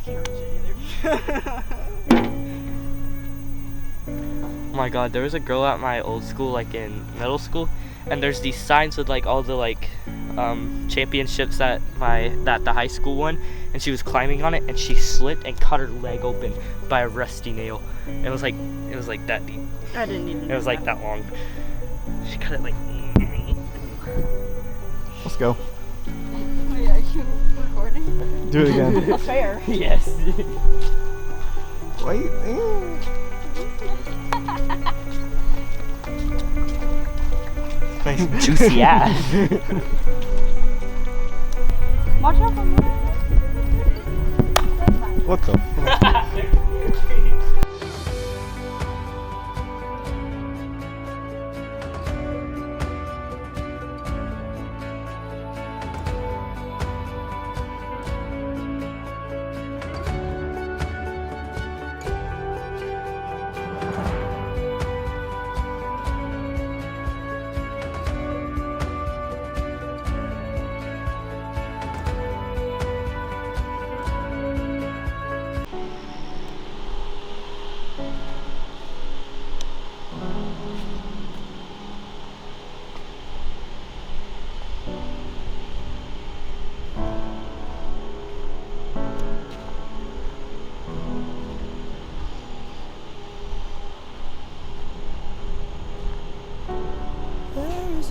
can't reach it either. Oh my god, there was a girl at my old school, like in middle school, and there's these signs with like all the like championships that the high school won, and she was climbing on it and she slipped and cut her leg open by a rusty nail. It was like that deep. I didn't even know It was like that long. She cut it like. Let's go. Wait, are you recording? Do it again. Fair. Yes. Wait. Nice juicy ass. Watch out for me. What the fuck?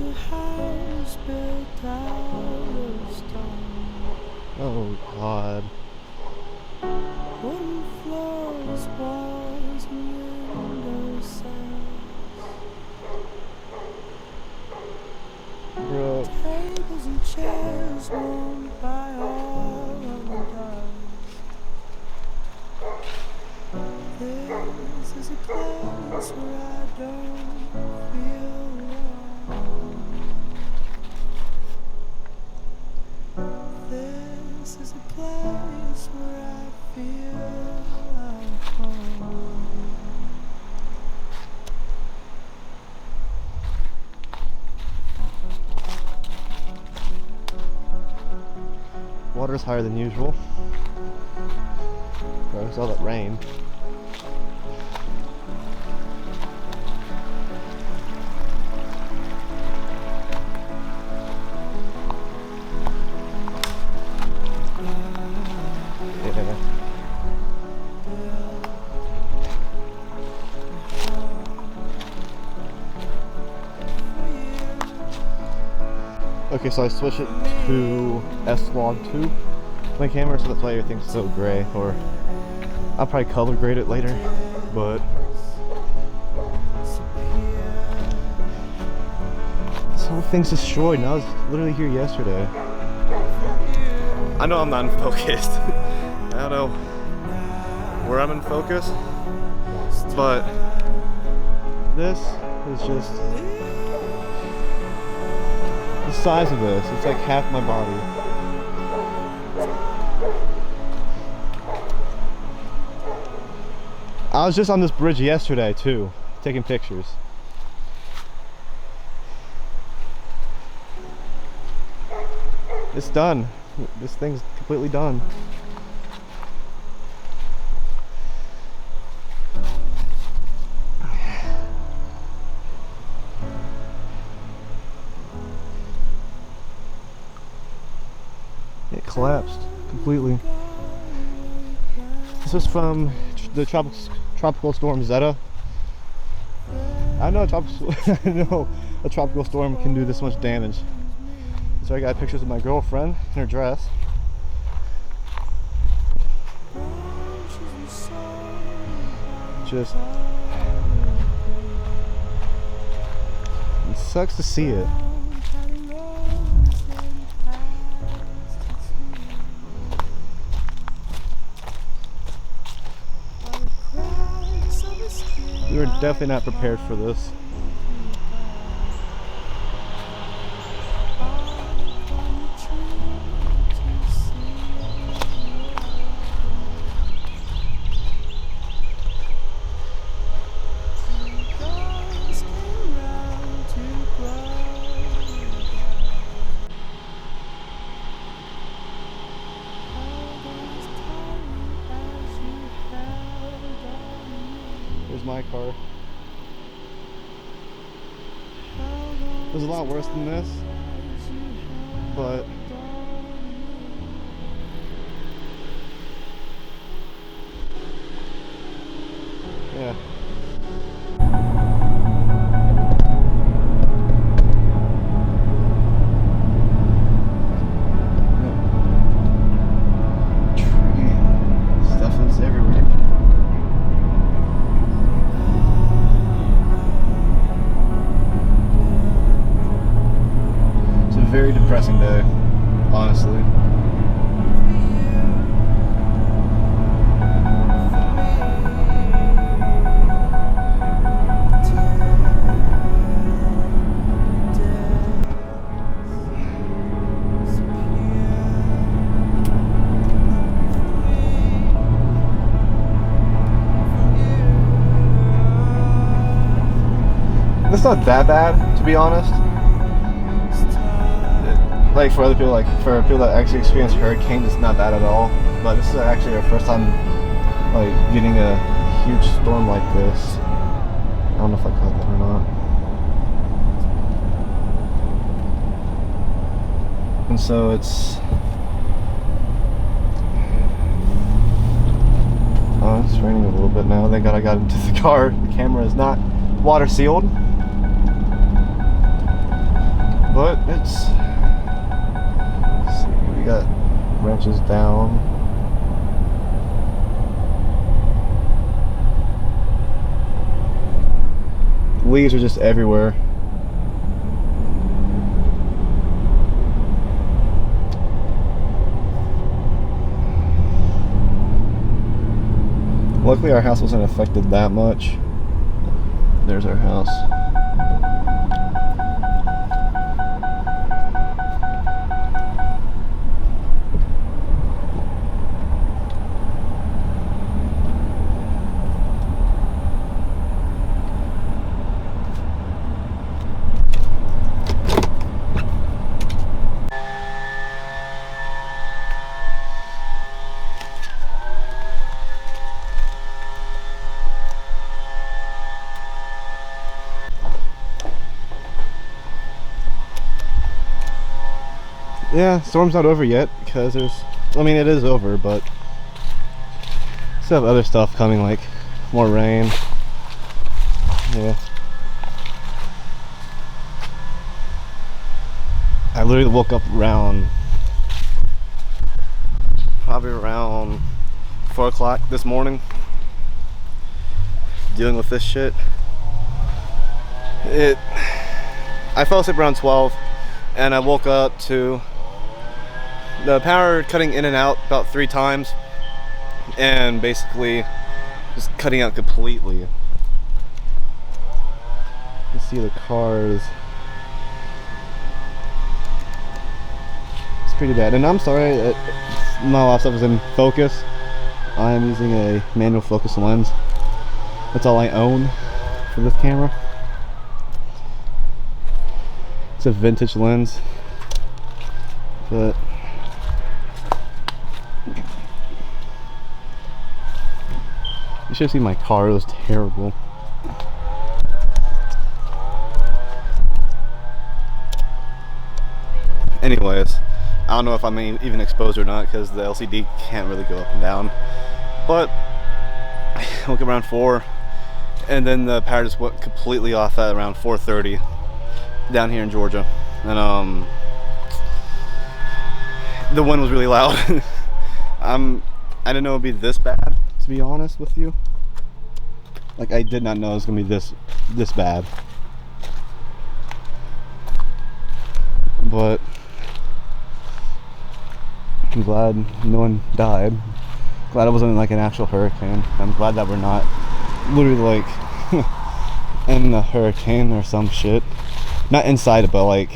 A house built out of stone. Oh god. Wooden floors, walls, and window sills. Bro. Tables and chairs worn by all of the dogs. This is a place where I don't feel alone. This is a place where I feel like home. Water's higher than usual. There's all that rain. Yeah. Okay, so I switched it to S-Log2 my camera, so that's why everything's so gray. Or I'll probably color grade it later, but this whole thing's destroyed. And I was literally here yesterday. I know I'm not in focus. I don't know where I'm in focus, but this is just the size of this. It's like half my body. I was just on this bridge yesterday too, taking pictures. It's done. This thing's completely done. It collapsed completely. This is from the tropical storm Zeta. I know a tropical storm can do this much damage. So I got pictures of my girlfriend in her dress. Just, it sucks to see it. We were definitely not prepared for this. my car. It was a lot worse than this, but yeah. Stuff is everywhere. It's a very depressing day, honestly. It's not that bad, to be honest. Like for other people, like for people that actually experience hurricanes, it's not bad at all. But this is actually our first time, like getting a huge storm like this. I don't know if I caught that or not. And so it's raining a little bit now. Thank God I got into the car. The camera is not water sealed. But it's, let's see, we got branches down. Leaves are just everywhere. Luckily our house wasn't affected that much. There's our house. Yeah, storm's not over yet because I mean, it is over, but still have other stuff coming, like more rain. Yeah. I literally woke up probably around 4 o'clock this morning, dealing with this shit. I fell asleep around 12 and I woke up to the power cutting in and out about 3 times and basically just cutting out completely. You see the cars. It's pretty bad, and I'm sorry that not a lot of stuff is in focus. I am using a manual focus lens. That's all I own for this camera. It's a vintage lens, but you should see my car. It was terrible. Anyways, I don't know if I'm even exposed or not because the LCD can't really go up and down. But I woke up around 4, and then the power just went completely off at around 4:30 down here in Georgia, and the wind was really loud. I didn't know it'd be this bad, to be honest with you. Like, I did not know it was gonna be this bad. But I'm glad no one died. Glad it wasn't like an actual hurricane. I'm glad that we're not literally like in a hurricane or some shit. Not inside it, but like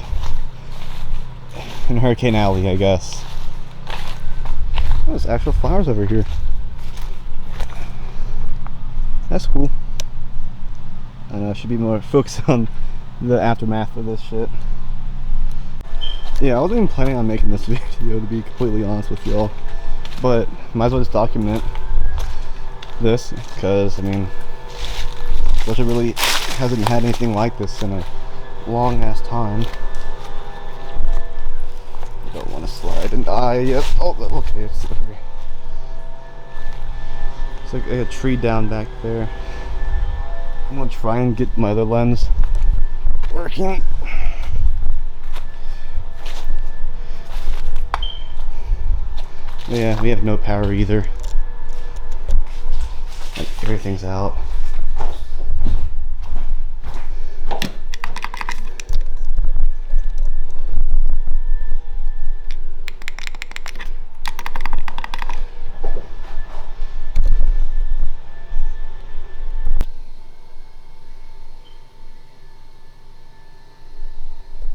in Hurricane Alley, I guess. Oh, there's actual flowers over here. That's cool. I know I should be more focused on the aftermath of this shit. Yeah, I wasn't even planning on making this video, to be completely honest with y'all, but might as well just document this, because I mean, Russia really hasn't had anything like this in a long ass time. I don't want to slide and die yet. Oh, okay, it's slippery. It's like a tree down back there. I'm gonna try and get my other lens working. Yeah, we have no power either. Like, everything's out.